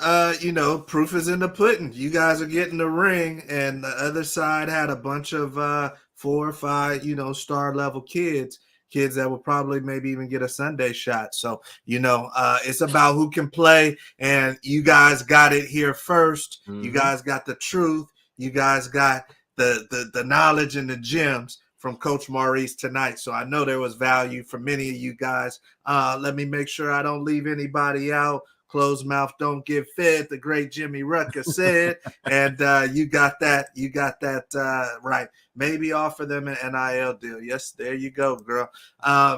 Proof is in the pudding. You guys are getting the ring, and the other side had a bunch of 4 or 5, star level kids that will probably maybe even get a Sunday shot. So, it's about who can play, and you guys got it here first. Mm-hmm. You guys got the truth. You guys got the knowledge and the gems from Coach Maurice tonight. So I know there was value for many of you guys. Let me make sure I don't leave anybody out. Closed mouth don't get fed, the great Jimmy Rucker said. And you got that right. Maybe offer them an NIL deal. Yes, there you go, girl.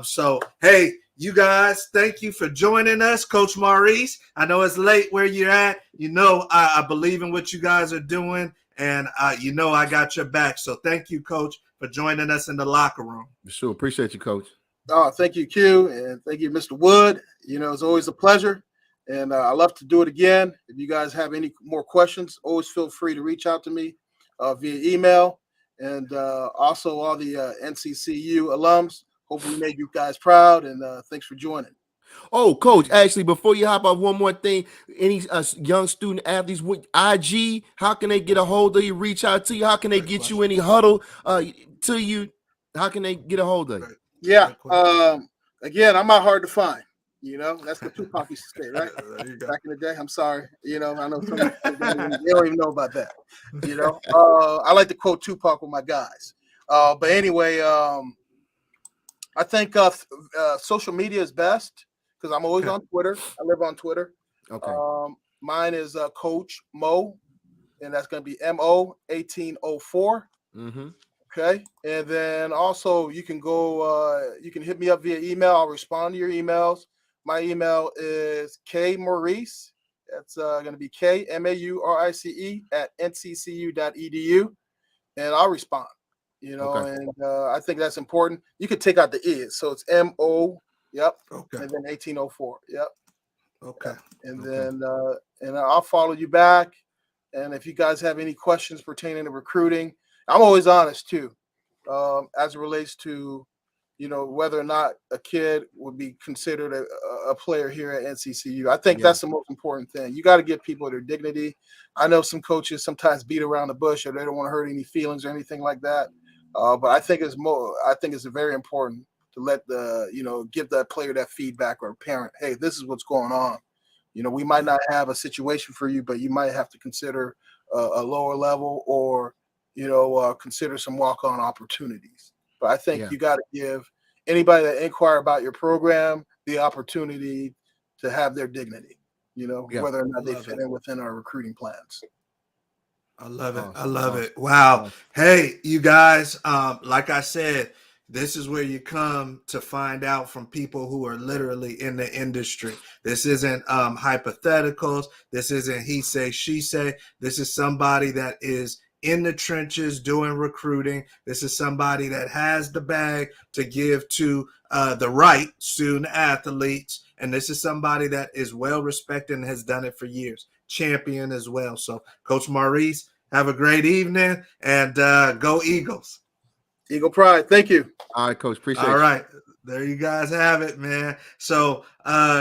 So, hey, you guys, thank you for joining us. Coach Maurice, I know it's late where you're at. I believe in what you guys are doing, and I got your back. So thank you, Coach, for joining us in the locker room. Sure. Appreciate you, Coach. Oh, thank you, Q, and thank you, Mr. Wood. It's always a pleasure, and I love to do it again. If you guys have any more questions, always feel free to reach out to me via email, and also all the NCCU alums. Hopefully we made you guys proud, and thanks for joining. Oh, Coach, actually, before you hop off, one more thing. Any young student athletes with IG, how can they get a hold of you, reach out to you? How can they get you any huddle to you? How can they get a hold of you? Yeah. Again, I'm not hard to find. That's the Tupac used to say, right? Back in the day. I'm sorry. I know some they don't even know about that. I like to quote Tupac with my guys. But anyway, I think social media is best because I'm always Okay. on Twitter. I live on Twitter. Okay. Mine is Coach Mo, and that's going to be MO1804. Mm-hmm. Okay, and then also you can go. You can hit me up via email. I'll respond to your emails. My email is K Maurice. That's going to be KMAURICE at nccu.edu, and I'll respond. Okay. And I think that's important. You could take out the is, so it's MO. Yep, Okay. and then 1804. Yep. Okay. And Okay. then and I'll follow you back. And if you guys have any questions pertaining to recruiting, I'm always honest too, as it relates to whether or not a kid would be considered a player here at NCCU. I think that's the most important thing. You got to give people their dignity. I know some coaches sometimes beat around the bush or they don't want to hurt any feelings or anything like that. But I think it's very important to let give that player that feedback or parent, hey, this is what's going on. We might not have a situation for you, but you might have to consider a lower level or, consider some walk-on opportunities. But I think you got to give anybody that inquire about your program the opportunity to have their dignity, whether or not they fit in within our recruiting plans. I love it. Awesome. I love it. Wow. Hey, you guys, like I said, this is where you come to find out from people who are literally in the industry. This isn't hypotheticals. This isn't he say, she say. This is somebody that is in the trenches doing recruiting. This is somebody that has the bag to give to the right student athletes. And this is somebody that is well respected and has done it for years. Champion as well. So, Coach Maurice, have a great evening and go Eagles. Eagle Pride. Thank you. All right, Coach. Appreciate All right. There you guys have it, man. So,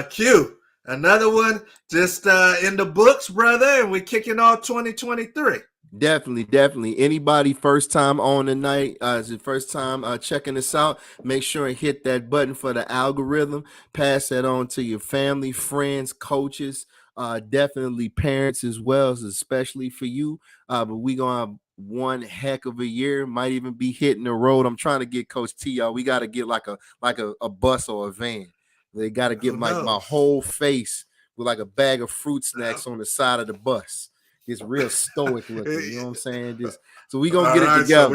Q, another one just in the books, brother, and we're kicking off 2023. Definitely. Anybody first time on the night, is it first time checking this out, make sure and hit that button for the algorithm. Pass that on to your family, friends, coaches, definitely parents as well, especially for you. But we gonna have one heck of a year. Might even be hitting the road. I'm trying to get Coach T, y'all. We got to get like a bus or a van. They got to get my whole face with like a bag of fruit snacks on the side of the bus. It's real stoic looking, you know what I'm saying? So we gonna get it together. So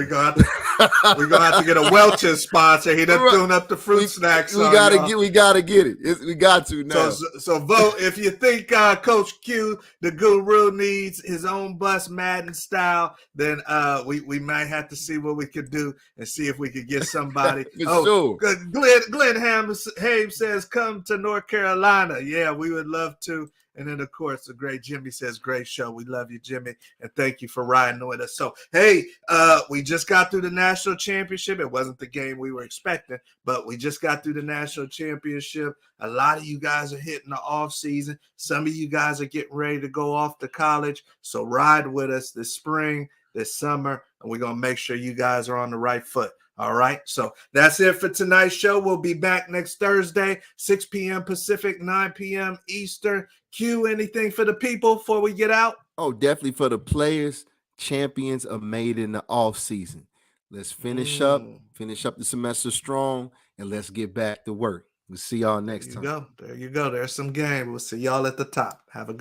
we're gonna have to get a Welch's sponsor. He done thrown up the fruit snacks. We gotta get it. We got to now. So vote if you think Coach Q, the guru, needs his own bus Madden style. Then we might have to see what we could do and see if we could get somebody. Sure. Glenn Hames says come to North Carolina. Yeah, we would love to. And then, of course, the great Jimmy says, great show. We love you, Jimmy. And thank you for riding with us. So, hey, we just got through the national championship. It wasn't the game we were expecting, but we just got through the national championship. A lot of you guys are hitting the off season. Some of you guys are getting ready to go off to college. So ride with us this spring, this summer, and we're going to make sure you guys are on the right foot. All right. So that's it for tonight's show. We'll be back next Thursday, 6 p.m. Pacific, 9 p.m. Eastern. Q, anything for the people before we get out? Oh, definitely for the players. Champions are made in the off season. Let's finish up the semester strong, and let's get back to work. We'll see y'all next time. There you go. There's some game. We'll see y'all at the top. Have a good